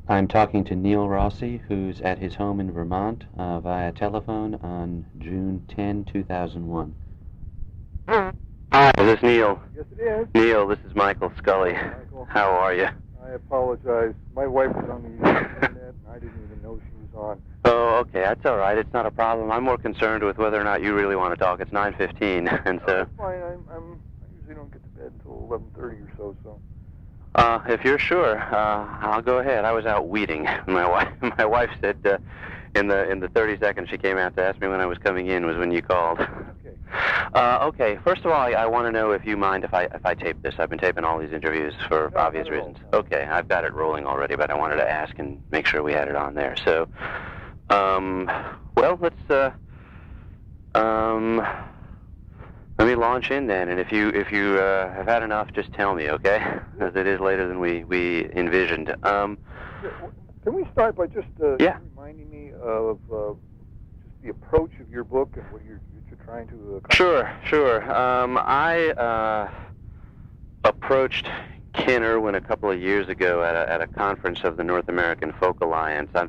I'm talking to Neil Rossi, who's at his home in Vermont via telephone on June 10, 2001. Hi, this is Neil. Yes, it is. Neil, this is Michael Scully. Michael, How are you? I apologize. My wife was on the internet, and I didn't even know she was on. Oh, okay, that's all right. It's not a problem. I'm more concerned with whether or not you really want to talk. It's 9:15, and so. That's fine. I usually don't get to bed until 11:30 or so. If you're sure, I'll go ahead. I was out weeding. My wife said in the 30 seconds she came out to ask me when I was coming in was when you called. Okay. Okay. First of all, I want to know if you mind if I tape this. I've been taping all these interviews for No, obvious not at all, reasons. no. Okay, I've got it rolling already, but I wanted to ask and make sure we had it on there. So, well, let's let me launch in then, and if you have had enough, just tell me, okay? As it is later than we envisioned. Can we start by just Yeah. reminding me of just the approach of your book and what you're trying to accomplish? Sure. I approached Ken Irwin a couple of years ago at a conference of the North American Folk Alliance. Are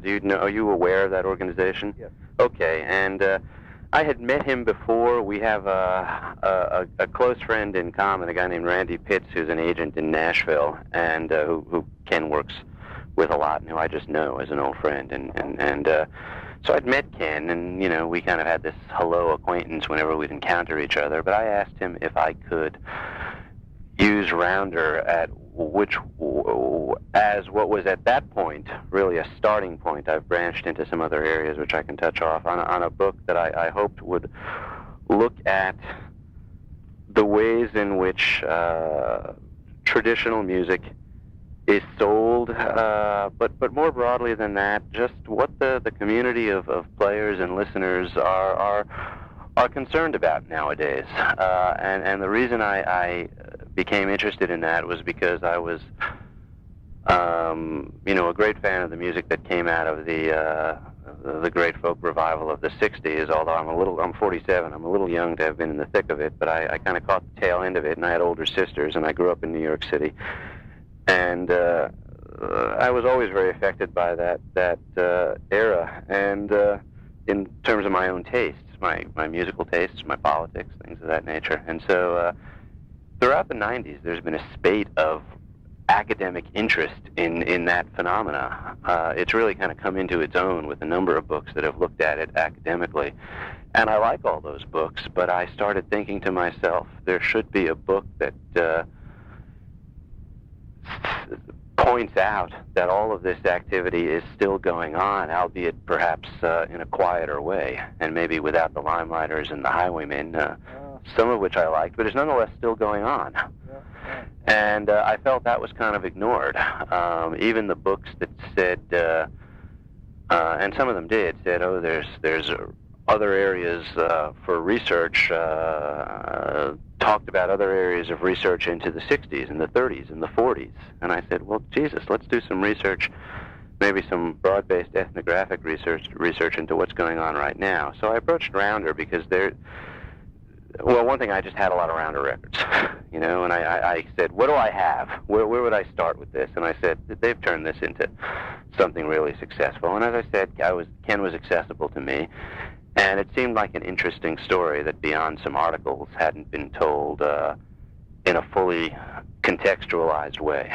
you aware of that organization? Yes. Okay, and I had met him before. We have a close friend in common, a guy named Randy Pitts, who's an agent in Nashville, and who Ken works with a lot, and who I just know as an old friend. And so I'd met Ken, and we kind of had this hello acquaintance whenever we'd encounter each other. But I asked him if I could use Rounder as what was at that point really a starting point. I've branched into some other areas which I can touch off on a book that I hoped would look at the ways in which traditional music is sold, but more broadly than that, just what the community of players and listeners are concerned about nowadays. And the reason I became interested in that was because I was, a great fan of the music that came out of the great folk revival of the '60s. Although I'm 47, I'm a little young to have been in the thick of it, but I kind of caught the tail end of it. And I had older sisters, and I grew up in New York City, and I was always very affected by that era, and in terms of my own tastes, my musical tastes, my politics, things of that nature. And so throughout the 90s, there's been a spate of academic interest in that phenomena. It's really kind of come into its own with a number of books that have looked at it academically. And I like all those books, but I started thinking to myself, there should be a book that points out that all of this activity is still going on, albeit perhaps in a quieter way, and maybe without the limelighters and the highwaymen, some of which I liked, but it's nonetheless still going on. And I felt that was kind of ignored. Even the books that said, and some of them said, oh, there's other areas for research, talked about other areas of research into the 60s and the 30s and the 40s. And I said, well, Jesus, let's do some research, maybe some broad-based ethnographic research into what's going on right now. So I approached Rounder because one thing, I just had a lot of Rounder records, and I said, what do I have? Where would I start with this? And I said, they've turned this into something really successful. And as I said, Ken was accessible to me. And it seemed like an interesting story that beyond some articles hadn't been told in a fully contextualized way.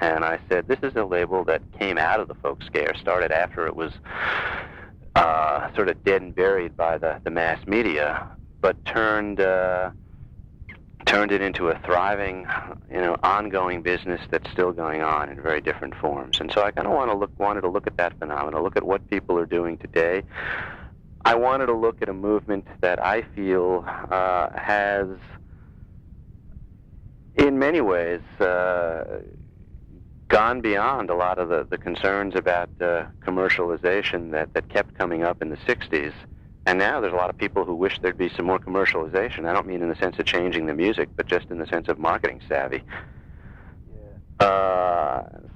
And I said, this is a label that came out of the folk scare, started after it was sort of dead and buried by the mass media, but turned it into a thriving, ongoing business that's still going on in very different forms. And so I kind of wanted to look at that phenomenon, look at what people are doing today. I wanted to look at a movement that I feel has, in many ways, gone beyond a lot of the concerns about commercialization that kept coming up in the 60s. And now there's a lot of people who wish there'd be some more commercialization. I don't mean in the sense of changing the music, but just in the sense of marketing savvy.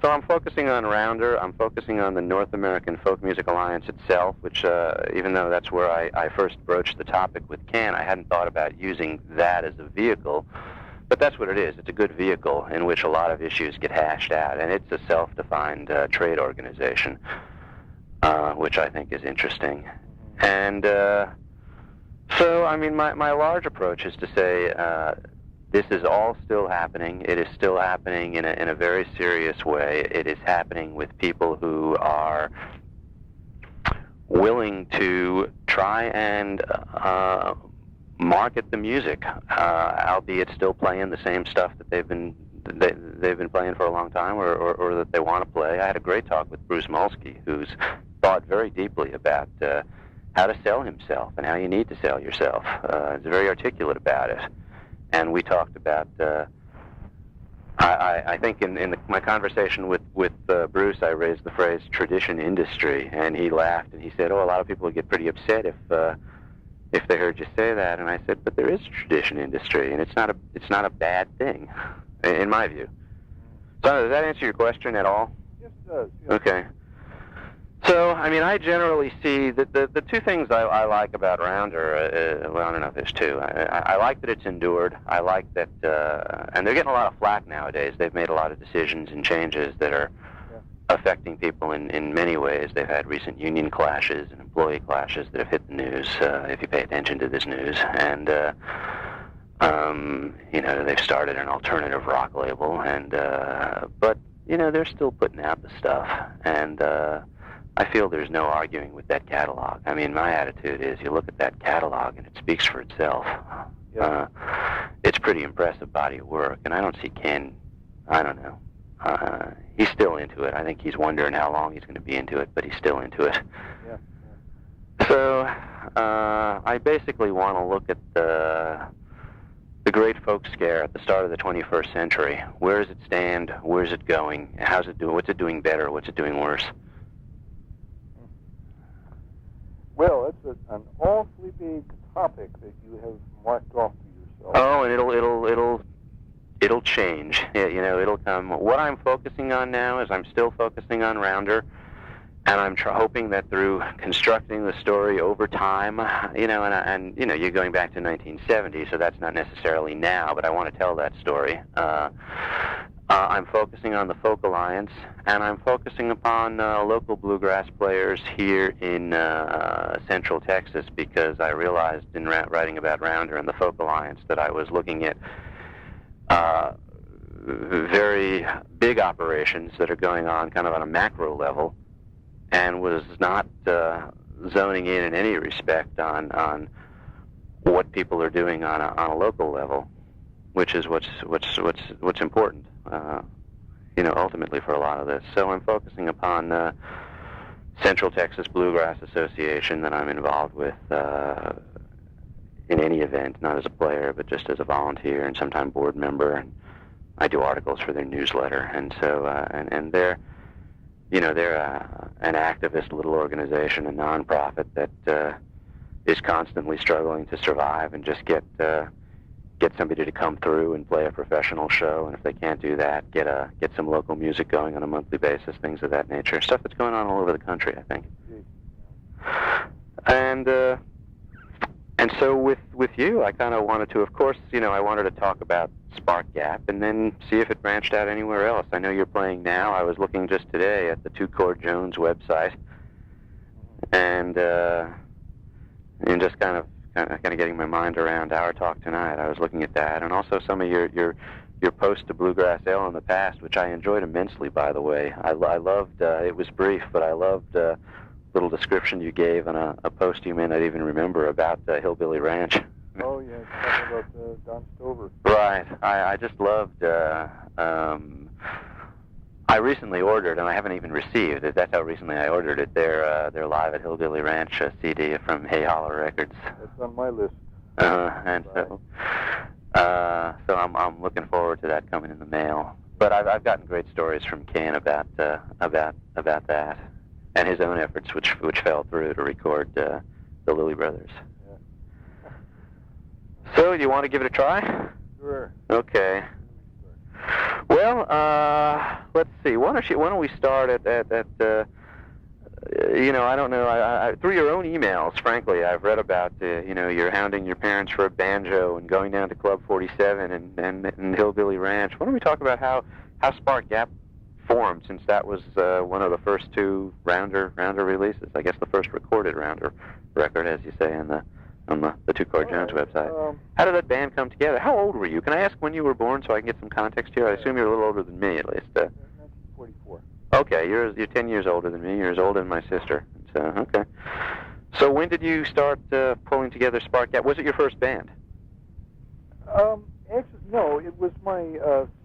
So I'm focusing on Rounder. I'm focusing on the North American Folk Music Alliance itself, which, even though that's where I first broached the topic with Ken, I hadn't thought about using that as a vehicle But that's what it is. It's a good vehicle in which a lot of issues get hashed out, and it's a self-defined trade organization, which I think is interesting. And so, I mean, my large approach is to say this is all still happening. It is still happening in a very serious way. It is happening with people who are willing to try and market the music, albeit still playing the same stuff that they've been playing for a long time, or that they want to play. I had a great talk with Bruce Molsky, who's thought very deeply about how to sell himself and how you need to sell yourself. He's very articulate about it, and we talked about. I think in my conversation with Bruce, I raised the phrase tradition industry, and he laughed and he said, "Oh, a lot of people would get pretty upset if they heard you say that." And I said, "But there is a tradition industry, and it's not a bad thing, in my view." So does that answer your question at all? Yes, it does. Yes. Okay. So, I mean, I generally see that the two things I like about Rounder, well, I don't know if there's two. I like that it's endured. I like that, and they're getting a lot of flack nowadays. They've made a lot of decisions and changes that are affecting people in many ways. They've had recent union clashes and employee clashes that have hit the news, if you pay attention to this news. And, you know, they've started an alternative rock label, and, but, you know, they're still putting out the stuff. And, I feel there's no arguing with that catalog. I mean, my attitude is you look at that catalog and it speaks for itself. Yeah. It's pretty impressive body of work, and I don't see Ken, I don't know. He's still into it. I think he's wondering how long he's going to be into it, but he's still into it. Yeah. So I basically want to look at the great folk scare at the start of the 21st century. Where does it stand? Where's it going? How's it doing? What's it doing better? What's it doing worse? Well, it's an awfully big topic that you have marked off for yourself. Oh, and it'll change. You know, it'll come. What I'm focusing on now is I'm still focusing on Rounder, and I'm hoping that through constructing the story over time, you know, and you know, you're going back to 1970, so that's not necessarily now, but I want to tell that story. I'm focusing on the Folk Alliance, and I'm focusing upon local bluegrass players here in Central Texas, because I realized in writing about Rounder and the Folk Alliance that I was looking at very big operations that are going on kind of on a macro level, and was not zoning in any respect on what people are doing on a local level, which is what's important. You know, ultimately for a lot of this. So I'm focusing upon Central Texas Bluegrass Association that I'm involved with in any event, not as a player, but just as a volunteer and sometimes board member. And I do articles for their newsletter. And so, and they're, you know, they're an activist little organization, a nonprofit that is constantly struggling to survive and just get somebody to come through and play a professional show, and if they can't do that, get some local music going on a monthly basis, things of that nature. Stuff that's going on all over the country, I think. And so with you, I kind of wanted to, of course, you know, I wanted to talk about Spark Gap and then see if it branched out anywhere else. I know you're playing now. I was looking just today at the Two Chord Jones website, and just kind of getting my mind around our talk tonight. I was looking at that, and also some of your post to Bluegrass L in the past, which I enjoyed immensely, by the way. I loved, it was brief, but I loved the little description you gave on a post you may not even remember about Hillbilly Ranch. Oh, yeah, talking about Don Stover. Right. I just loved, I recently ordered, and I haven't even received it. That's how recently I ordered it. They're live at Hillbilly Ranch, a CD from Hay Holler Records. That's on my list. And so I'm looking forward to that coming in the mail. But I've gotten great stories from Ken about that, and his own efforts, which fell through to record the Lilly Brothers. Yeah. So, you want to give it a try? Sure. Okay. Well, let's see. Why don't we start at I don't know. Through your own emails, frankly, I've read about, you're hounding your parents for a banjo and going down to Club 47 and Hillbilly Ranch. Why don't we talk about how Spark Gap formed, since that was one of the first two rounder releases. I guess the first recorded rounder record, as you say on the Two Chord Jones website. How did that band come together? How old were you? Can I ask when you were born so I can get some context here? I assume you're a little older than me, at least. 1944. Okay, you're 10 years older than me. You're as old as my sister. So, okay. So when did you start pulling together Spark Gap? Was it your first band? Actually, no. It was my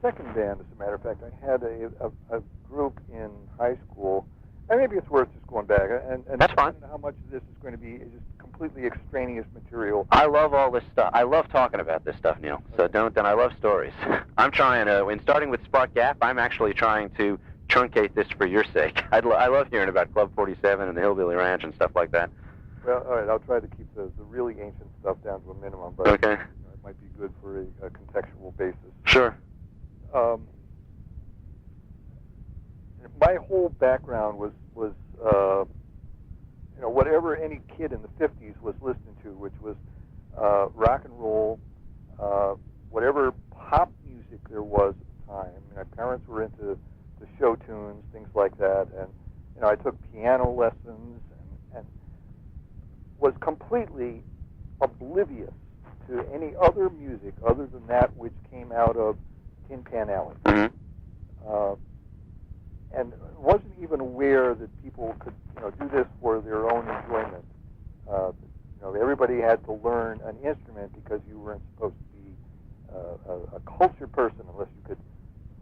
second band, as a matter of fact. I had a group in high school. And maybe it's worth just going back. And That's fine. I don't know how much of this is going to be just completely extraneous material. I love all this stuff. I love talking about this stuff, Neil. So don't. And I love stories. I'm trying to, in starting with Spark Gap, I'm actually trying to truncate this for your sake. I love hearing about Club 47 and the Hillbilly Ranch and stuff like that. Well, all right, I'll try to keep the really ancient stuff down to a minimum, but okay. It might be good for a contextual basis. Sure. My whole background was whatever any kid in the 50s was listening to, which was rock and roll, whatever pop music there was at the time. My parents were into the show tunes, things like that, and I took piano lessons and was completely oblivious to any other music other than that which came out of Tin Pan Alley. Mm-hmm. And wasn't even aware that people could, do this for their own enjoyment. Everybody had to learn an instrument because you weren't supposed to be a cultured person unless you could,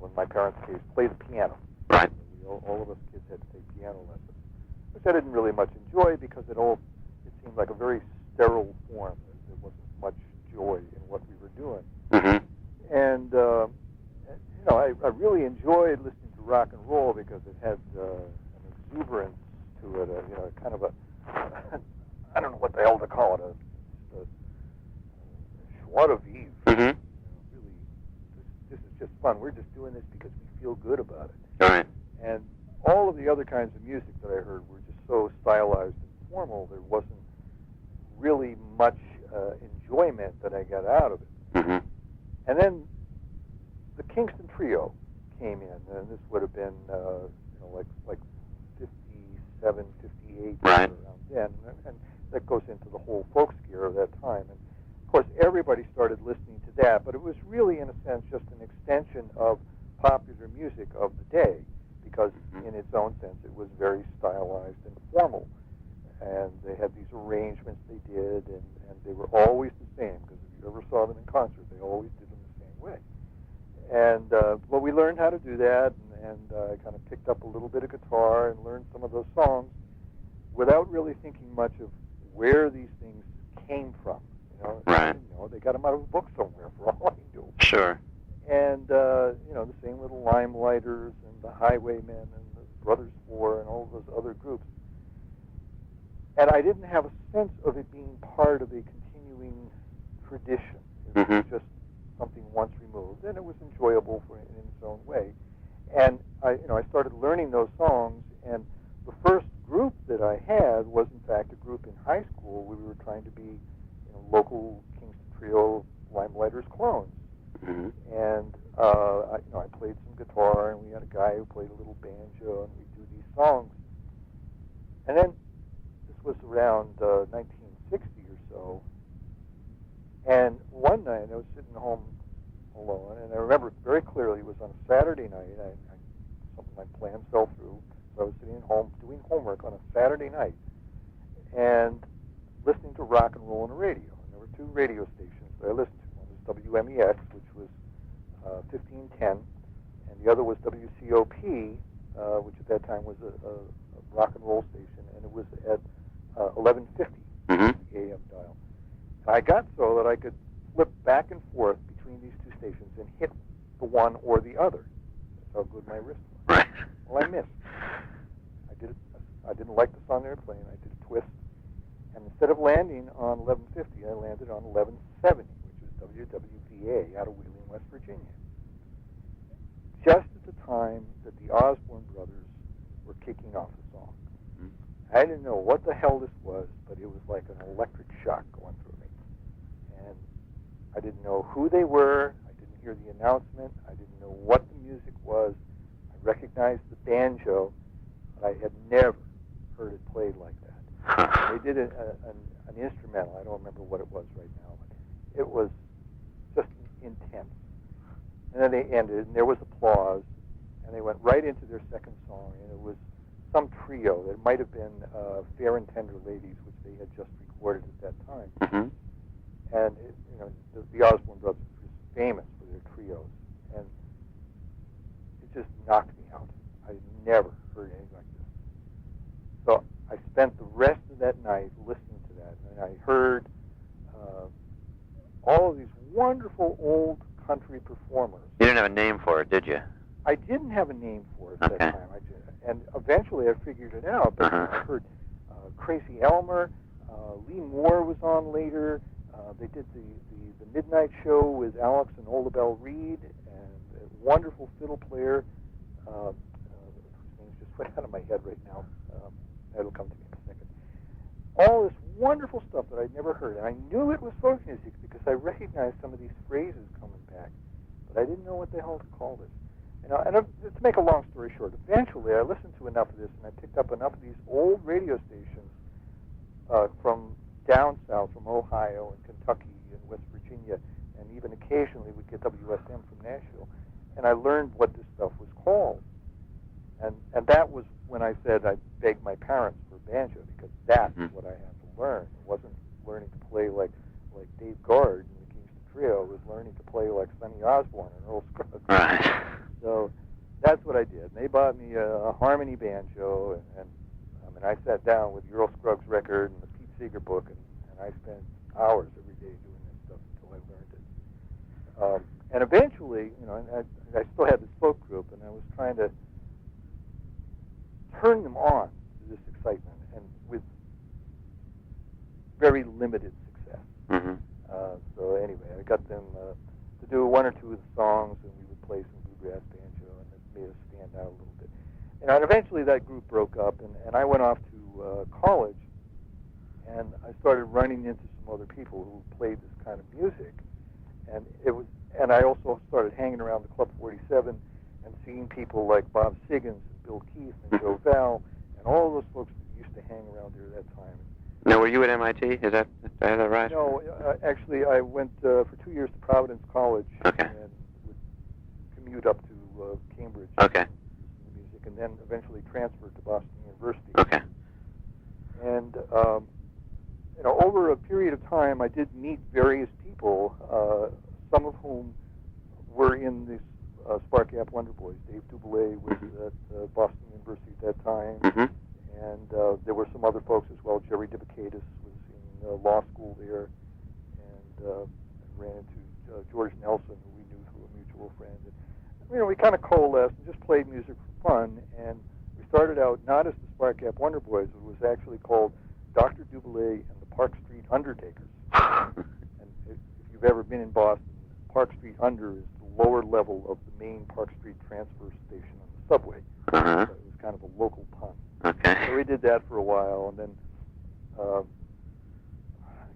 in my parents' case, play the piano. Right. All of us kids had to take piano lessons, which I didn't really much enjoy because it seemed like a very sterile form. There wasn't much joy in what we were doing. Mm-hmm. And I really enjoyed listening to rock and roll because it had an exuberance to it, kind of a I don't know what the hell to call it, a joie de vivre. Mm-hmm. Really, this is just fun. We're just doing this because we feel good about it. All right. And all of the other kinds of music that I heard were just so stylized and formal, there wasn't really much enjoyment that I got out of it. Mm-hmm. And then the Kingston Trio came in, and this would have been, like 57, 58, right. Around then, and that goes into the whole folk scare of that time. And of course, everybody started listening to that, but it was really, in a sense, just an extension of popular music of the day, because in its own sense, it was very stylized and formal. And they had these arrangements they did, and they were always the same, because if you ever saw them in concert, they always did them the same way. And we learned how to do that, and I kind of picked up a little bit of guitar and learned some of those songs without really thinking much of where these things came from. Right. They got them out of a book somewhere, for all I knew. Sure. And the same little Limelighters and the Highwaymen and the Brothers Four and all those other groups. And I didn't have a sense of it being part of a continuing tradition. It was just something once removed, and it was enjoyable in its own way. And I started learning those songs, and the first group that I had was, in fact, a group in high school. We were trying to be, local Kingston Trio Limelighters clones. Mm-hmm. And I played some guitar, and we had a guy who played a little banjo, and we'd do these songs. And then this was around 1960 or so. And one night I was sitting home alone, and I remember very clearly it was on a Saturday night. Something my plan fell through, so I was sitting at home doing homework on a Saturday night and listening to rock and roll on the radio. And there were two radio stations that I listened to. One was WMEX, which was 1510, and the other was WCOP, which at that time was a rock and roll station, and it was at 1150 AM dial. I got so that I could flip back and forth between these two stations and hit the one or the other. That's how good my wrist was. Right. Well, I missed. I didn't like the song they were playing. I did a twist. And instead of landing on 1150, I landed on 1170, which was WWVA out of Wheeling, West Virginia. Just at the time that the Osborne brothers were kicking off the song. I didn't know what the hell this was, but it was like an electric shock going through me. And I didn't know who they were. I didn't hear the announcement. I didn't know what the music was. I recognized the banjo, but I had never heard it played like that. They did an instrumental. I don't remember what it was right now, but it was just intense. And then they ended, and there was applause, and they went right into their second song, and it was some trio. It might have been Fair and Tender Ladies, which they had just recorded at that time. Mm-hmm. And the Osborne brothers were famous for their trios, and it just knocked me out. I never heard anything like this. So I spent the rest of that night listening to that, and I heard all of these wonderful old country performers. You didn't have a name for it, did you? I didn't have a name for it at that time. And eventually I figured it out, but I heard Crazy Elmer, Lee Moore was on later. They did the Midnight Show with Alex and Olabelle Reed, and a wonderful fiddle player, whose name just went out of my head right now. That'll come to me in a second. All this wonderful stuff that I'd never heard, and I knew it was folk music because I recognized some of these phrases coming back, but I didn't know what the hell to call this. And to make a long story short, eventually I listened to enough of this, and I picked up enough of these old radio stations from down south, from Ohio and Kentucky and West Virginia, and even occasionally we'd get WSM from Nashville, and I learned what this stuff was called. And that was when I said I begged my parents for banjo, because that's what I had to learn. It wasn't learning to play like Dave Gard and the Kingston Trio. It was learning to play like Sonny Osborne and Earl Scruggs. Right. So that's what I did. And they bought me a harmony banjo, and I mean, I sat down with the Earl Scruggs record and the Pete Seeger book, and I spent hours every day doing this stuff until I learned it. And eventually, and I still had this folk group, and I was trying to turn them on to this excitement, and with very limited success. Mm-hmm. So anyway, I got them to do one or two of the songs, and we would play some bluegrass banjo, and it made us stand out a little bit. And eventually that group broke up, and I went off to college, and I started running into some other people who played this kind of music, and I also started hanging around the Club 47 and seeing people like Bob Siggins and Bill Keith and Joe Val and all those folks that used to hang around there at that time. Now, were you at MIT? Is that right? No, actually, I went for 2 years to Providence College and would commute up to Cambridge. Okay. Music, and then eventually transferred to Boston University. Okay. And over a period of time, I did meet various people, some of whom were in this Spark Gap Wonder Boys. Dave Duboulay was at Boston University at that time. Mm-hmm. And there were some other folks as well. Jerry Dibakadis was in law school there, and ran into George Nelson, who we knew through a mutual friend. And, we kind of coalesced and just played music for fun. And we started out not as the Spark Gap Wonder Boys. It was actually called Dr. Duboulay and the Park Street Undertakers. And if you've ever been in Boston, Park Street Under is the lower level of the main Park Street transfer station on the subway. Uh-huh. So it was kind of a local pun. Okay. So we did that for a while, and then I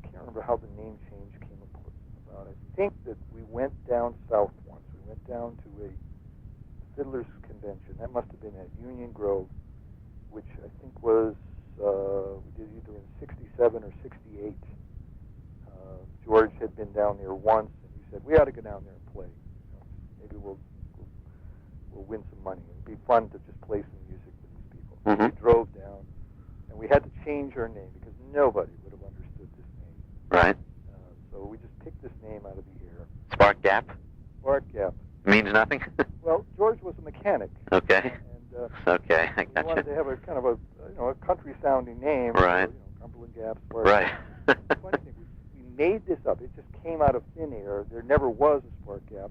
can't remember how the name change came about. I think that we went down south once. We went down to a fiddlers convention. That must have been at Union Grove, which I think was we did either in '67 or '68. George had been down there once, and he said we ought to go down there and play. Maybe we'll win some money. It'd be fun to just play some music with these people. Mm-hmm. We drove down, and we had to change our name because nobody would have understood this name. Right. So we just picked this name out of the air. Spark Gap? Spark Gap. Means nothing? Well, George was a mechanic. Okay. And okay, I we got wanted you. to have a kind of a country-sounding name. Right. So, Cumberland Gap, Spark Right. Gap. Funny thing, we made this up. It just came out of thin air. There never was a Spark Gap.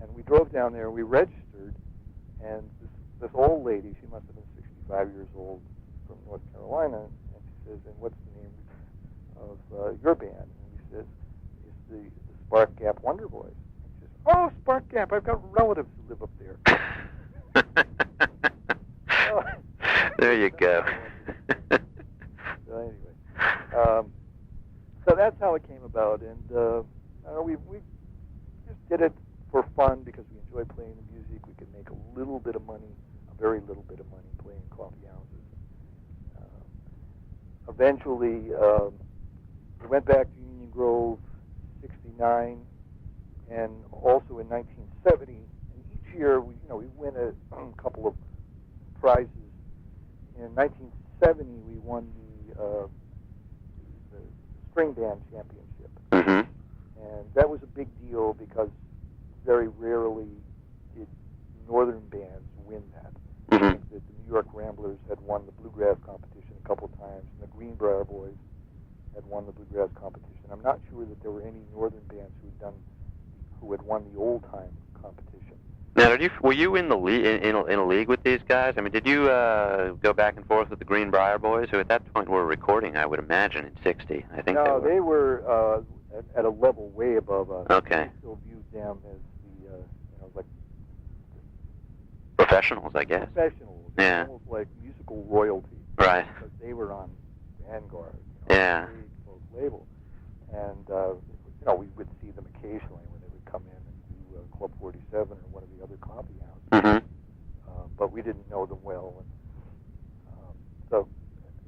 And we drove down there, we registered, and this old lady, she must have been 65 years old, from North Carolina, and she says, and what's the name of your band? And we said, it's the Spark Gap Wonder Boys. And she says, oh, Spark Gap, I've got relatives who live up there. There you go. So anyway, so that's how it came about, and we just did it for fun because we enjoy playing the music. We could make a little bit of money, a very little bit of money playing coffee houses. Eventually, we went back to Union Grove, '69, and also in 1970. And each year, we win a couple of prizes. In 1970, we won the string band championship, and that was a big deal because very rarely did northern bands win that. I think that the New York Ramblers had won the bluegrass competition a couple of times, and the Greenbrier Boys had won the bluegrass competition. I'm not sure that there were any northern bands who had won the old time competition. Now, were you in the league in a league with these guys? I mean, did you go back and forth with the Greenbrier Boys, who at that point were recording? I would imagine in '60. I think no, they were at a level way above us. Okay. We still viewed them as the like professionals, I guess. Professionals. Yeah. Almost like musical royalty. Right. Because they were on Vanguard. Yeah. Close label, and we would see them occasionally when they would come in and do Club 47 or one of the other coffee houses. But we didn't know them well, and so.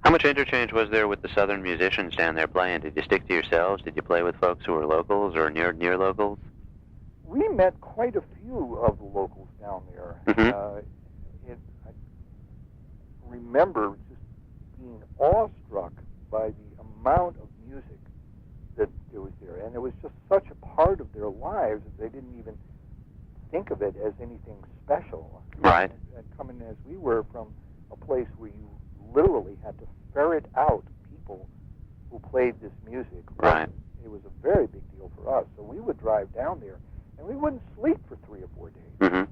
How much interchange was there with the southern musicians down there playing? Did you stick to yourselves? Did you play with folks who were locals or near locals? We met quite a few of the locals down there. I remember just being awestruck by the amount of music that there was there, and it was just such a part of their lives that they didn't even think of it as anything special. Right. And coming as we were from a place where you literally had to ferret out people who played this music. Right. It was a very big deal for us. So we would drive down there, and we wouldn't sleep for 3 or 4 days.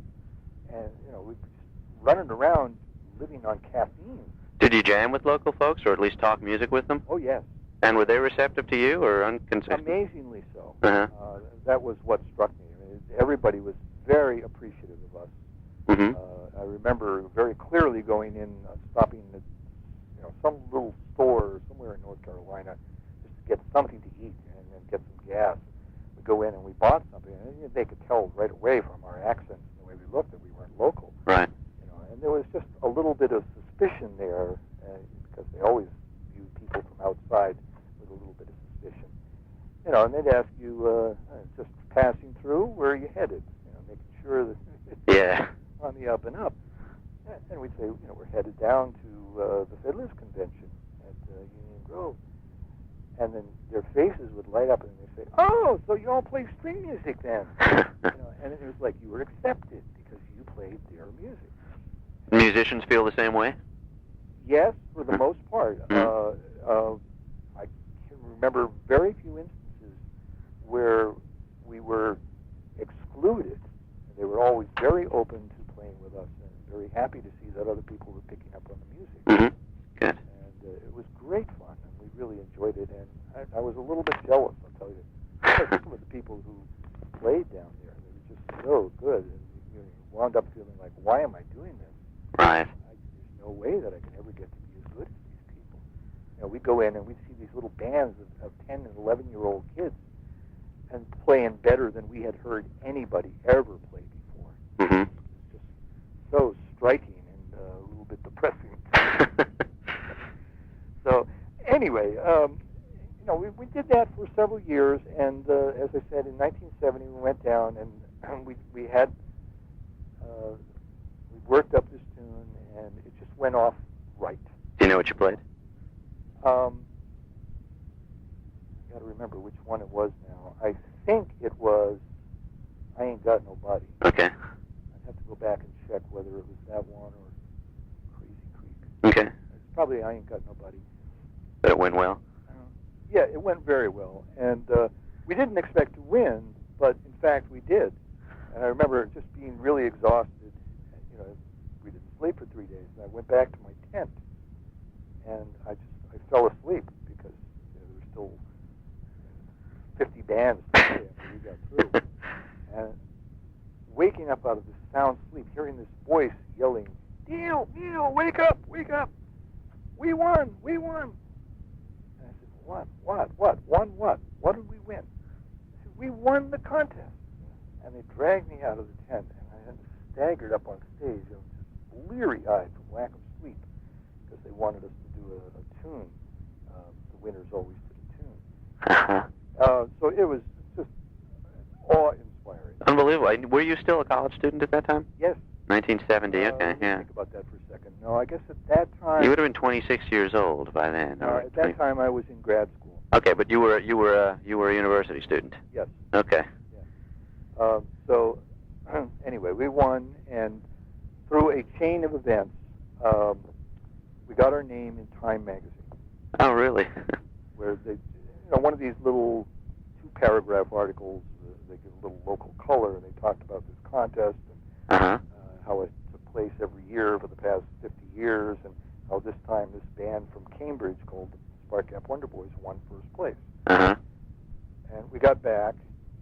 And we'd be running around living on caffeine. Did you jam with local folks, or at least talk music with them? Oh yes. And were they receptive to you, or inconsistent? Amazingly so. That was what struck me. I mean, everybody was very appreciative of us. I remember very clearly going in, stopping at some little store somewhere in North Carolina just to get something to eat and then get some gas. We go in and we bought something, and they could tell right away from our accents and the way we looked that we weren't local. Right. And there was just a little bit of suspicion there because they always view people from outside with a little bit of suspicion. And they'd ask you, just passing through, where are you headed? Making sure that it's on the up and up. And we'd say, we're headed down to the Fiddlers Convention at Union Grove. And then their faces would light up, and they'd say, "Oh, so you all play string music then?" And it was like you were accepted because you played their music. Musicians feel the same way? Yes, for the most part. I can remember very few instances where we were excluded. They were always very open to playing with us and very happy to see that other people were picking up on the music. Good. And it was great fun, and we really enjoyed it. And I was a little bit jealous, I'll tell you, some of the people who played down there. They were just so good. And you wound up feeling like, why am I doing this? Right. There's no way that I can ever get to be as good as these people. We'd go in and we'd see these little bands of 10 and 11-year-old kids and playing better than we had heard anybody ever play before. It's just so striking and a little bit depressing. So anyway, we did that for several years, and as I said, in 1970 we went down and we had we worked up this tune, and it just went off right. Do you know what you played? I got to remember which one it was now. I think it was I Ain't Got Nobody. Okay. I'd have to go back and check whether it was that one or Crazy Creek. Okay. It's probably I Ain't Got Nobody. But it went well? Yeah, it went very well. And we didn't expect to win, but in fact we did. And I remember just being really exhausted. We didn't sleep for 3 days. And I went back to my tent, and I fell asleep because there were still 50 bands to play after we got through. And waking up out of this sound sleep, hearing this voice yelling, Neil, wake up, we won. And I said, what, won what? What did we win? I said, we won the contest. And they dragged me out of the tent, and I had staggered up on stage. I was just bleary-eyed from lack of sleep, because they wanted us to do a tune. The winners always did a tune. So it was just awe-inspiring. Unbelievable. Were you still a college student at that time? Yes. 1970, okay, yeah. Think about that for a second. No, I guess at that time... You would have been 26 years old by then. Or at that time, I was in grad school. Okay, but you were a university student. Yes. Okay. Yeah. So, anyway, we won, and through a chain of events, we got our name in Time magazine. Oh, really? Where they, one of these little 2-paragraph articles, they give a little local color, and they talked about this contest and how it took place every year for the past 50 years, and how this time this band from Cambridge called the Spark Gap Wonder Boys won first place. And we got back,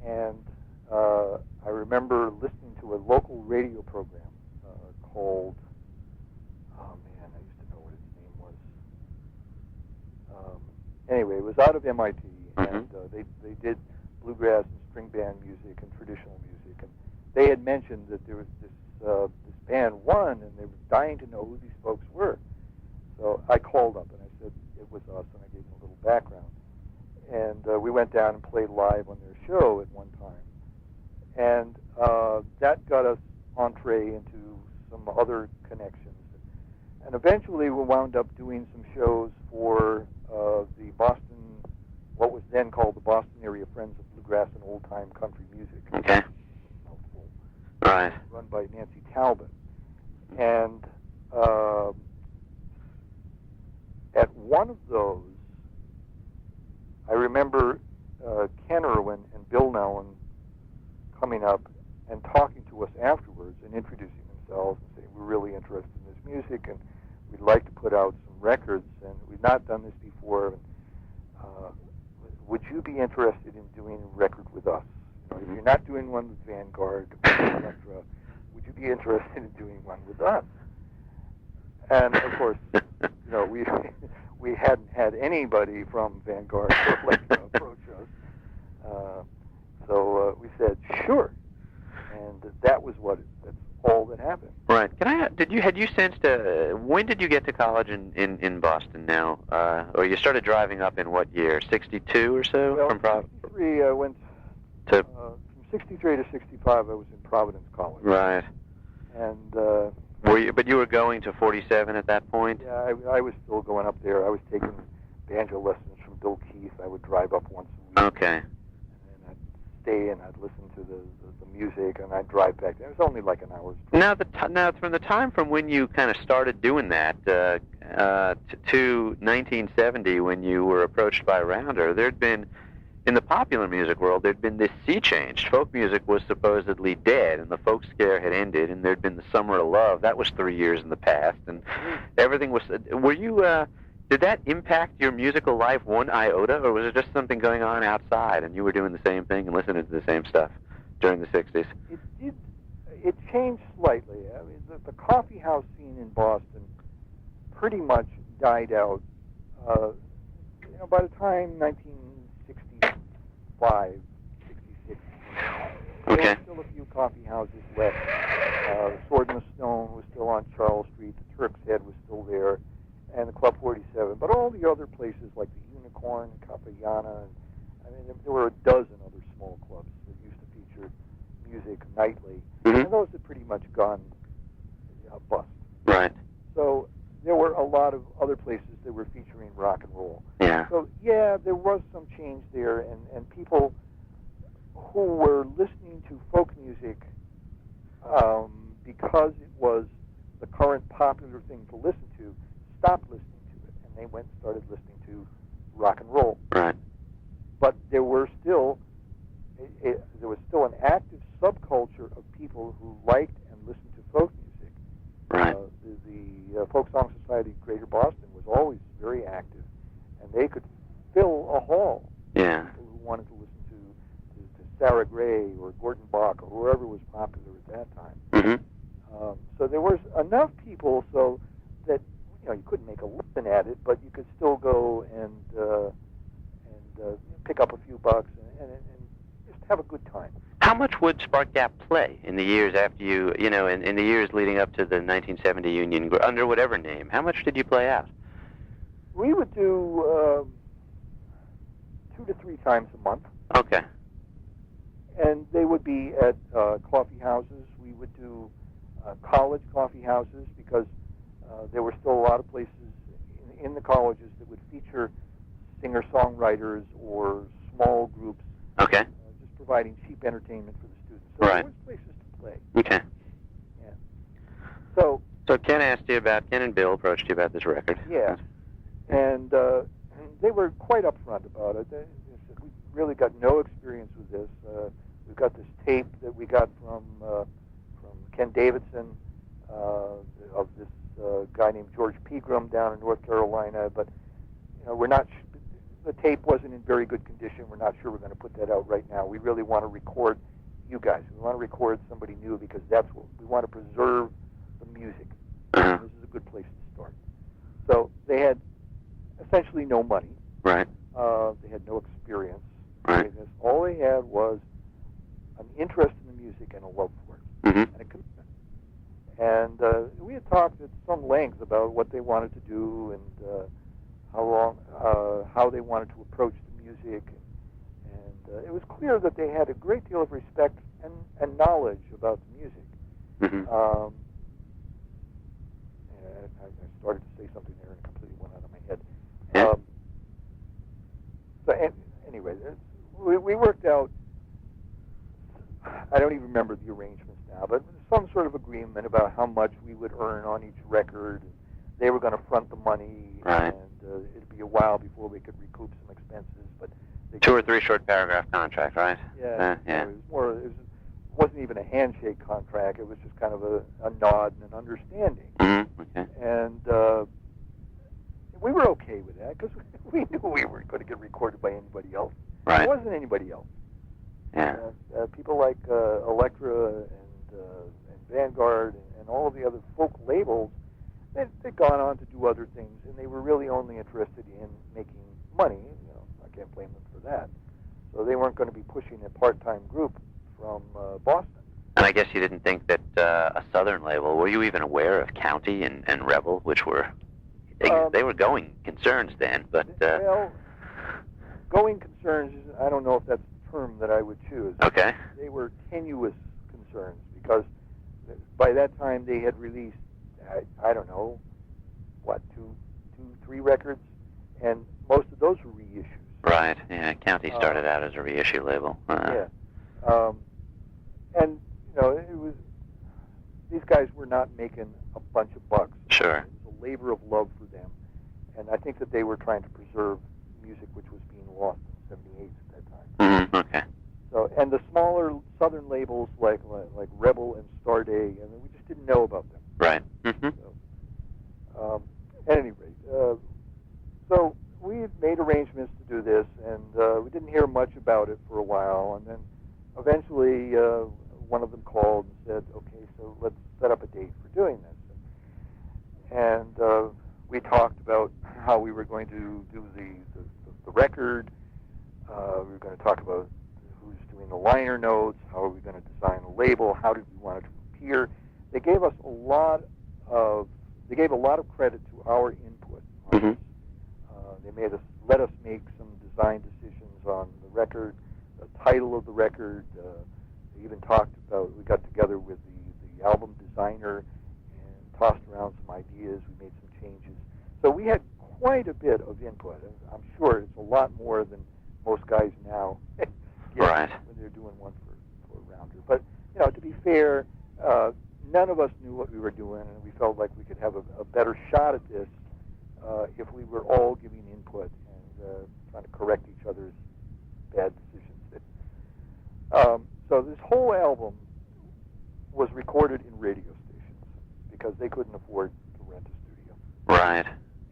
and I remember listening to a local radio program called, oh man, I used to know what its name was. Anyway, it was out of MIT, and they did bluegrass and string band music and traditional music, and they had mentioned that there was this band won, and they were dying to know who these folks were. So I called up, and I said it was us, and I gave them a little background. And we went down and played live on their show at one time. And that got us entree into some other connections. And eventually we wound up doing some shows for the Boston, what was then called the Boston Area Friends of Bluegrass and Old-Time Country Music. Okay. Right. Run by Nancy Talbot. And at one of those, I remember Ken Irwin and Bill Nellen coming up and talking to us afterwards and introducing themselves and saying, we're really interested in this music and we'd like to put out some records, and we've not done this before. Would you be interested in doing a record with us? If you're not doing one with Vanguard, Electra, would you be interested in doing one with us? And of course, we hadn't had anybody from Vanguard or Electra approach us. So we said sure, and that's all that happened. Right. Had you sensed? When did you get to college in Boston? Now, or you started driving up in what year? 62 or so? Well, from 63, I went to from 63 to 65. I was in Providence College. Right. And But you were going to 47 at that point? Yeah, I was still going up there. I was taking banjo lessons from Bill Keith. I would drive up once a week. Okay. And then I'd stay and I'd listen to the music, and I'd drive back. It was only like an hour's drive. Now, from the time from when you kind of started doing that to 1970, when you were approached by Rounder, there'd been, in the popular music world, there'd been this sea change. Folk music was supposedly dead, and the folk scare had ended, and there'd been the Summer of Love. That was 3 years in the past, and everything was... Were you... did that impact your musical life one iota, or was it just something going on outside, and you were doing the same thing and listening to the same stuff during the 60s? It did. It changed slightly. I mean, the coffee house scene in Boston pretty much died out. By the time 1965, 66, there were still a few coffee houses left. Sword and the Stone was still on Charles Street. The Turk's Head was still there, and the Club 47. But all the other places like the Unicorn, Capellana, there were a dozen other small clubs that used to feature music nightly, and those had pretty much gone bust. Right. So there were a lot of other places that were featuring rock and roll. Yeah. So yeah, there was some change there, and people who were listening to folk music because it was the current popular thing to listen to, stopped listening to it, and they went and started listening to rock and roll. Right. But there was still an active subculture of people who liked and listened to folk music. Right. The Folk Song Society of Greater Boston was always very active, and they could fill a hall. Yeah. People who wanted to listen to Sarah Gray or Gordon Bach or whoever was popular at that time. Mm-hmm. So there was enough people so that you couldn't make a living at it, but you could still go and pick up a few bucks and just have a good time. How much would Spark Gap play in the years after you, in the years leading up to the 1970 Union, under whatever name? How much did you play out? We would do 2 to 3 times a month. Okay. And they would be at coffee houses. We would do college coffee houses because there were still a lot of places in the colleges that would feature singer-songwriters or small groups. Okay. Just providing cheap entertainment for the students. So right. there was places to play. Okay. Yeah. So Ken and Bill approached you about this record. Yeah. And they were quite upfront about it. They said, we really got no experience with this. We've got this tape that we got from Ken Davidson of this guy named George Pegram down in North Carolina, but we're not. The tape wasn't in very good condition. We're not sure we're going to put that out right now. We really want to record you guys. We want to record somebody new because that's what we want to preserve the music. This is a good place to start. So they had essentially no money. Right. They had no experience. Right. All they had was an interest in the music and a love for it, mm-hmm. and a commitment. And we had talked at some length about what they wanted to do and how they wanted to approach the music. And it was clear that they had a great deal of respect and knowledge about the music. Mm-hmm. And I started to say something there and it completely went out of my head. Yeah. Anyway, we worked out, I don't even remember the arrangements now, but some sort of agreement about how much we would earn on each record. They were going to front the money, right. And it'd be a while before we could recoup some expenses. But 2 or 3 short paragraph contract, right? Yeah. Yeah. It wasn't even a handshake contract. It was just kind of a nod and an understanding. Mm-hmm. Okay. And we were okay with that because we knew we weren't going to get recorded by anybody else. Right. There wasn't anybody else. Yeah. People like Elektra and Vanguard and all of the other folk labels, they'd gone on to do other things, and they were really only interested in making money. I can't blame them for that. So they weren't going to be pushing a part-time group from Boston. And I guess you didn't think that a Southern label, were you even aware of County and Rebel, which were, they were going concerns then, but... Well, going concerns, I don't know if that's the term that I would choose. Okay. They were tenuous concerns because by that time they had released, I don't know, 3 records, and most of those were reissues. Right, yeah, County started out as a reissue label. Yeah. And, it was, these guys were not making a bunch of bucks. Sure. It was a labor of love for them, and I think that they were trying to preserve music which was being lost in the 78 at that time. Mm-hmm. Okay. So, and the smaller Southern labels like Rebel and Starday, we just didn't know about them. Right. Mm-hmm. So, at any rate, so we had made arrangements to do this, and we didn't hear much about it for a while, and then eventually one of them called and said, okay, so let's set up a date for doing this. And we talked about how we were going to do the record. We were going to talk about who's doing the liner notes, how are we going to design a label, how did we want it to appear. They gave us a lot of credit to our input. Mm-hmm. They let us make some design decisions on the record, the title of the record. They even talked about, we got together with the album designer and tossed around some ideas. We made some changes. So we had quite a bit of input. I'm sure it's a lot more than most guys now get right. when they're doing one for a rounder. But, to be fair, none of us knew what we were doing, and we felt like we could have a better shot at this if we were all giving input and trying to correct each other's bad decisions. So this whole album was recorded in radio stations because they couldn't afford to rent a studio. Right.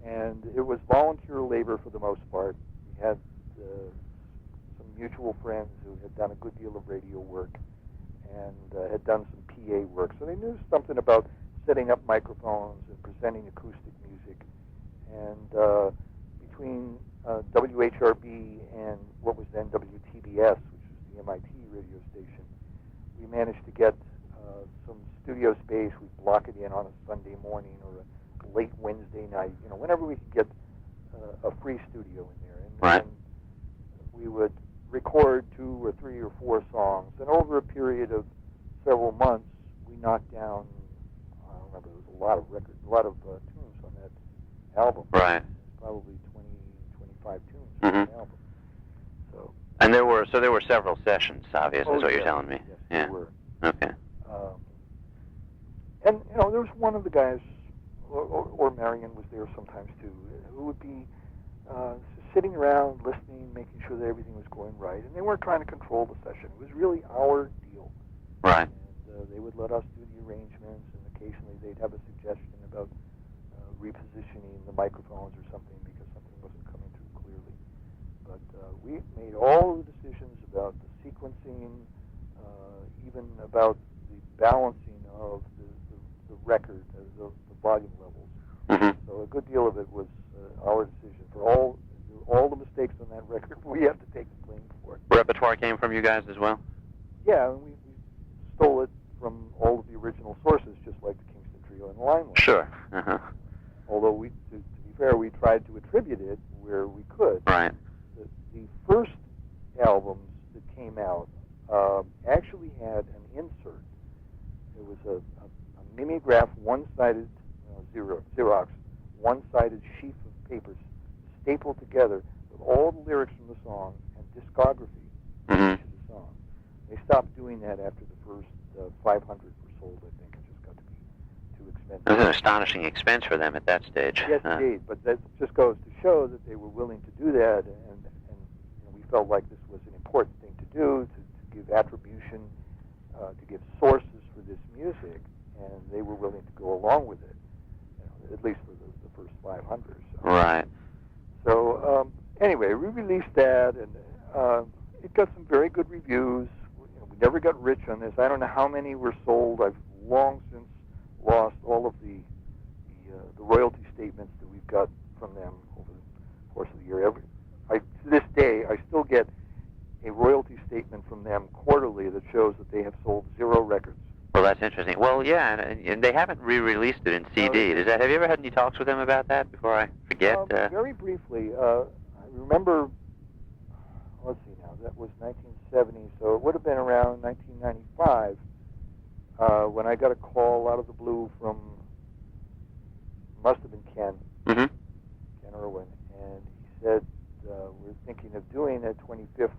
And it was volunteer labor for the most part. We had some mutual friends who had done a good deal of radio work and had done some PA work. So they knew something about setting up microphones and presenting acoustic music. And between WHRB and what was then WTBS, which was the MIT radio station, we managed to get some studio space. We'd block it in on a Sunday morning or a late Wednesday night, whenever we could get a free studio in there. And we would record 2 or 3 or 4 songs. And over a period of several months, we knocked down, I don't remember, there was a lot of tunes on that album. Right. Probably 20, 25 tunes Mm-hmm. on the album. And there were several sessions, obviously, is what you're telling me. Yes, yeah. there were. Okay. And there was one of the guys, or Marion was there sometimes too, who would be sitting around listening, making sure that everything was going right. And they weren't trying to control the session. It was really our deal. Right. And they would let us do the arrangements, and occasionally they'd have a suggestion about repositioning the microphones or something because something wasn't coming through clearly. But we made all of the decisions about the sequencing, even about the balancing of the record, the volume levels. Mm-hmm. So a good deal of it was our decision. For all the mistakes on that record, we have to take the blame for it. Repertoire came from you guys as well? Yeah, and we stole it from all of the original sources, just like the Kingston Trio and the Limelight. Sure. Uh-huh. Although, to be fair, we tried to attribute it where we could. Right. The first albums that came out actually had an insert. It was a mimeograph, one-sided Xerox, one-sided sheaf of papers stapled together with all the lyrics from the song and discography of each of the songs. They stopped doing that after the first 500 were sold, I think. It just got to be too expensive. It was an astonishing expense for them at that stage. Yes, indeed. But that just goes to show that they were willing to do that, and we felt like this was an important thing to do, to give attribution, to give sources for this music, and they were willing to go along with it, at least for the first 500 or so. Right. So anyway, we released that, and it got some very good reviews. We never got rich on this. I don't know how many were sold. I've long since lost all of the royalty statements that we've got from them over the course of the year. To this day, I still get a royalty statement from them quarterly that shows that they have sold 0 records. Well, that's interesting. Well, yeah, and they haven't re-released it in CD. Have you ever had any talks with them about that before I forget? Very briefly. I remember, let's see now, that was 1970, so it would have been around 1995 when I got a call out of the blue from, must have been Ken Irwin, and he said, we're thinking of doing a 25th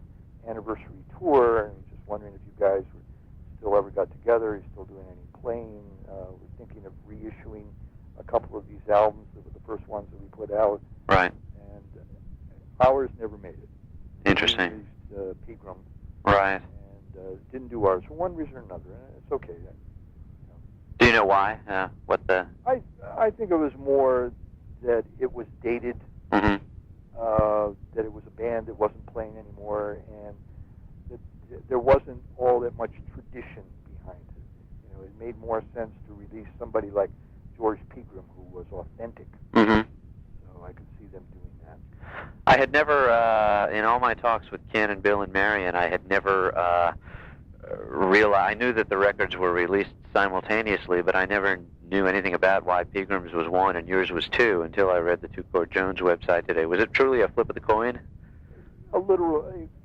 anniversary tour, and just wondering if you guys still ever got together. He's still doing any playing. We're thinking of reissuing a couple of these albums that were the first ones that we put out. Right. And ours never made it. Interesting. We released Pegram. Right. And didn't do ours for one reason or another. And it's okay. Do you know why? What the? I think it was more that it was dated. Mm-hmm. That it was a band that wasn't playing anymore, and that there wasn't all that much tradition behind it. It made more sense to release somebody like George Pegram, who was authentic. Mm-hmm. So I could see them doing that. I had never, in all my talks with Ken and Bill and Marion, I had never realized. I knew that the records were released simultaneously, but I never knew anything about why Pegram's was 1 and yours was 2 until I read the Two Chord Jones website today. Was it truly a flip of the coin? A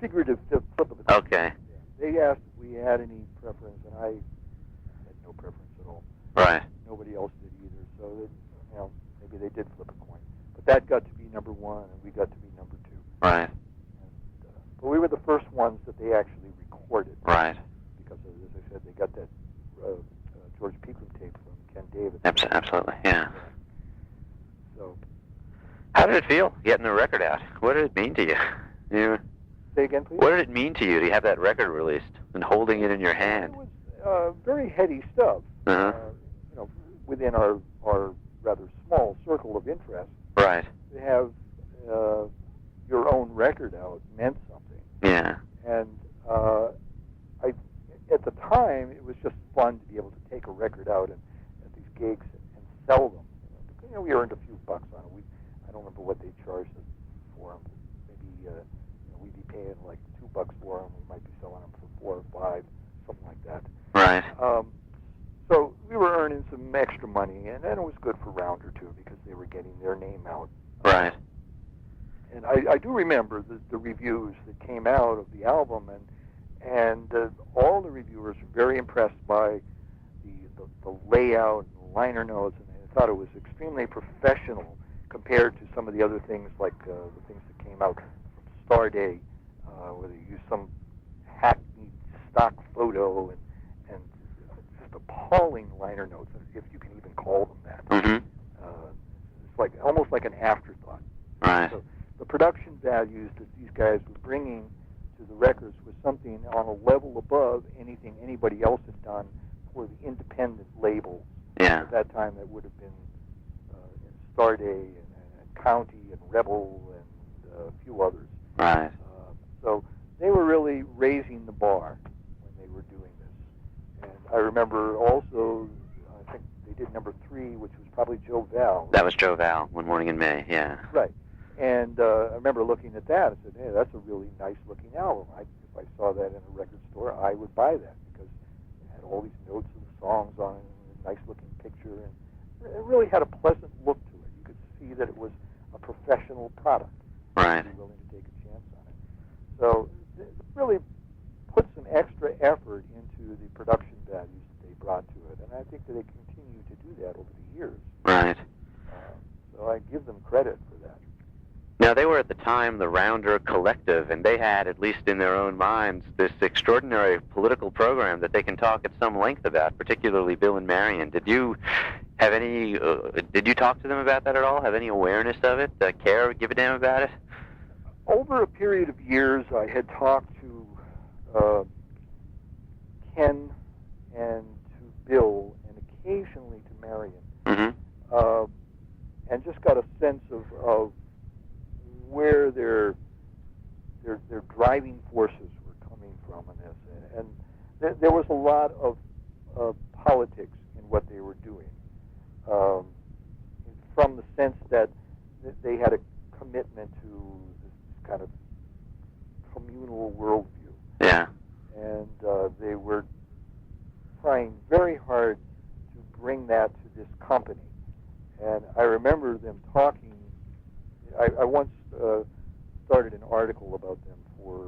figurative flip of the coin. Okay. Yeah. They asked if we had any preference, and I had no preference at all. Right. Nobody else did either, so maybe they did flip a coin. But that got to be number 1, and we got to be number 2. Right. But we were the first ones that they actually recorded. Right. Because, as I said, they got that George Pegram tape from Ken Davis. Absolutely, yeah. So, how did it feel getting the record out? What did it mean to you? Say again, please? What did it mean to you to have that record released and holding it in your hand? It was very heady stuff. Uh-huh. Within our rather small circle of interest. Right. To have your own record out meant something. Yeah. And at the time, it was just fun to be able to take a record out and at these gigs and sell them. We earned a few bucks on it. I don't remember what they charged us for them. Maybe we'd be paying like $2 for them. We might be selling them for 4 or 5, something like that. Right. So we were earning some extra money, and then it was good for Rounder too because they were getting their name out. Right. And I do remember the reviews that came out of the album, and all the reviewers were very impressed by the layout and the liner notes, and they thought it was extremely professional compared to some of the other things like the things that came out from Starday, where they used some hackneyed stock photo and just appalling liner notes, if you can even call them that. Mm-hmm. It's like almost like an afterthought. Right. So the production values that these guys were bringing to the records was something on a level above anything anybody else had done for the independent labels. Yeah. At that time, that would have been Starday and County and Rebel and a few others. Right. So they were really raising the bar when they were doing this. And I remember also, I think they did number 3, which was probably Joe Val. That was Joe Val, One Morning in May, yeah. Right. And I remember looking at that and said, hey, that's a really nice-looking album. If I saw that in a record store, I would buy that because it had all these notes of the songs on it, and a nice-looking picture, and it really had a pleasant look to it. You could see that it was a professional product. Right. You're willing to take a chance on it. So it really put some extra effort into the production values that they brought to it, and I think that they continue to do that over the years. Right. So I give them credit for that. Now, they were at the time the Rounder Collective, and they had, at least in their own minds, this extraordinary political program that they can talk at some length about, particularly Bill and Marion. Did you have any, did you talk to them about that at all? Have any awareness of it? Care, give a damn about it? Over a period of years, I had talked to Ken and to Bill and occasionally to Marion, Mm-hmm. And just got a sense of where their driving forces were coming from in this, and there was a lot of politics in what they were doing, from the sense that they had a commitment to this kind of communal worldview. Yeah. And they were trying very hard to bring that to this company. And I remember them talking. I once started an article about them for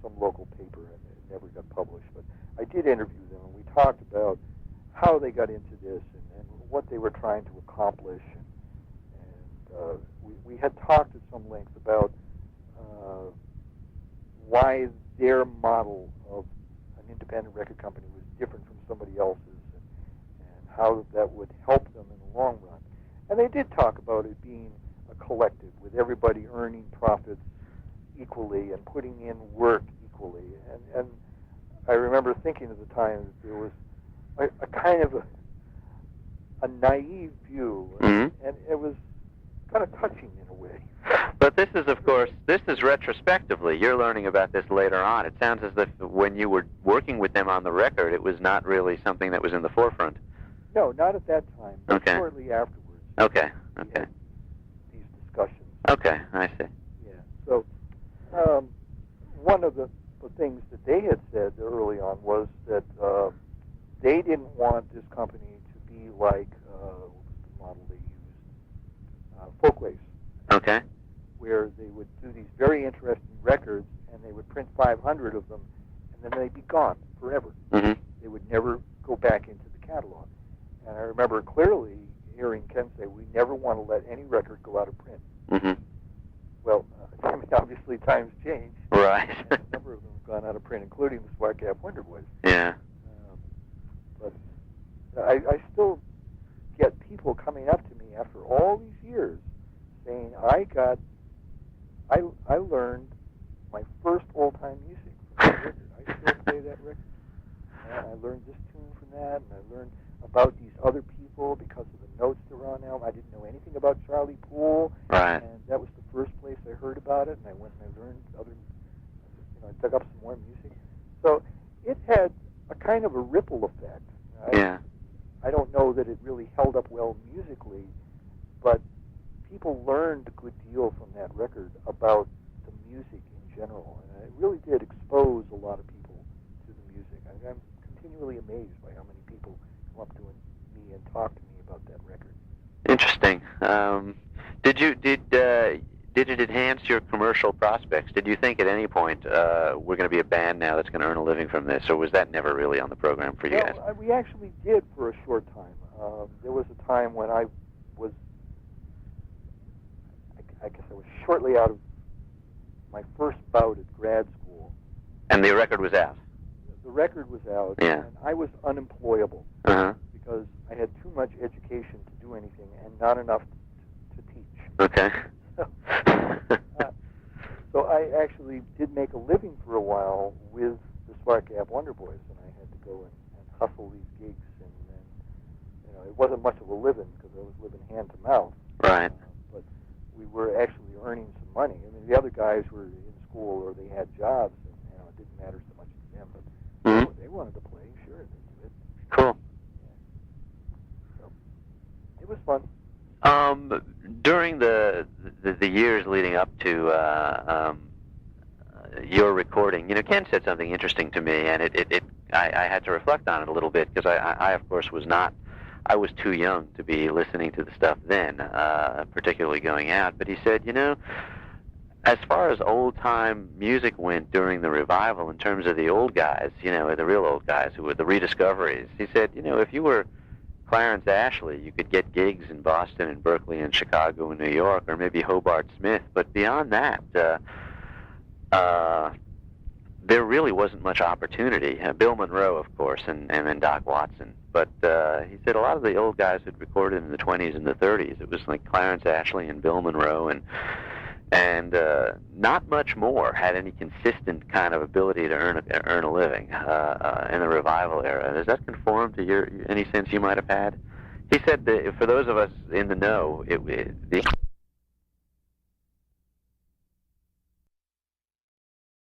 some local paper, and it never got published. But I did interview them, and we talked about how they got into this and what they were trying to accomplish. And we had talked at some length about why their model of an independent record company was different from somebody else's, and how that would help them in the long run. And they did talk about it being a collective, with everybody earning profits equally and putting in work equally. And I remember thinking at the time that there was a kind of a naive view, Mm-hmm. and it was kind of touching in a way. But this is, of course, this is retrospectively. You're learning about this later on. It sounds as if when you were working with them on the record, it was not really something that was in the forefront. No, not at that time, but Okay. shortly afterwards. Okay, we okay. had these discussions. Okay, I see. Yeah. So one of the things that they had said early on was that they didn't want this company to be like what was the model they used? Folkways. Okay. Where they would do these very interesting records, and they would print 500 of them, and then they'd be gone forever. Mm-hmm. They would never go back into the catalog. And I remember clearly hearing Ken say, we never want to let any record go out of print. Mm-hmm. Well, I mean, obviously times change. Right. And a number of them have gone out of print, including the Swartcap Wonder Boys. Yeah. But I still get people coming up to me after all these years saying, I learned my first old-time music from that record. I still play that record. And I learned this tune from that, and I learned about these other people because of the notes that were on the album. I didn't know anything about Charlie Poole, Right. and that was the first place I heard about it, and I went and I learned I dug up some more music. So it had a kind of a ripple effect. Yeah. I don't know that it really held up well musically, but people learned a good deal from that record about the music in general, and it really did expose a lot of people to the music. I'm continually amazed by how many people come up to me and talk to me about that record. Interesting. Did it enhance your commercial prospects? Did you think at any point we're going to be a band now that's going to earn a living from this, or was that never really on the program for you guys? We actually did for a short time. There was a time when I guess I was shortly out of my first bout at grad school. And the record was out? The record was out, yeah. And I was unemployable because I had too much education to do anything and not enough to teach. Okay. So I actually did make a living for a while with the Spark Gap Wonder Boys, and I had to go and hustle these gigs, and it wasn't much of a living because I was living hand to mouth. Right. But we were actually earning some money. I mean, the other guys were in school or they had jobs, and it didn't matter so much to them, but they wanted to play. Sure, they do it. Cool. Yeah. So it was fun. During the years leading up to your recording, Ken said something interesting to me, and I had to reflect on it a little bit because I of course I was too young to be listening to the stuff then, particularly going out. But he said, as far as old-time music went during the revival, in terms of the old guys, the real old guys who were the rediscoveries, he said, if you were Clarence Ashley, you could get gigs in Boston and Berkeley and Chicago and New York, or maybe Hobart Smith. But beyond that, there really wasn't much opportunity. Bill Monroe, of course, and then Doc Watson. But he said a lot of the old guys had recorded in the 20s and the 30s. It was like Clarence Ashley and Bill Monroe, and not much more had any consistent kind of ability to earn a living in the revival era. Does that conform to any sense you might have had? He said that for those of us in the know, the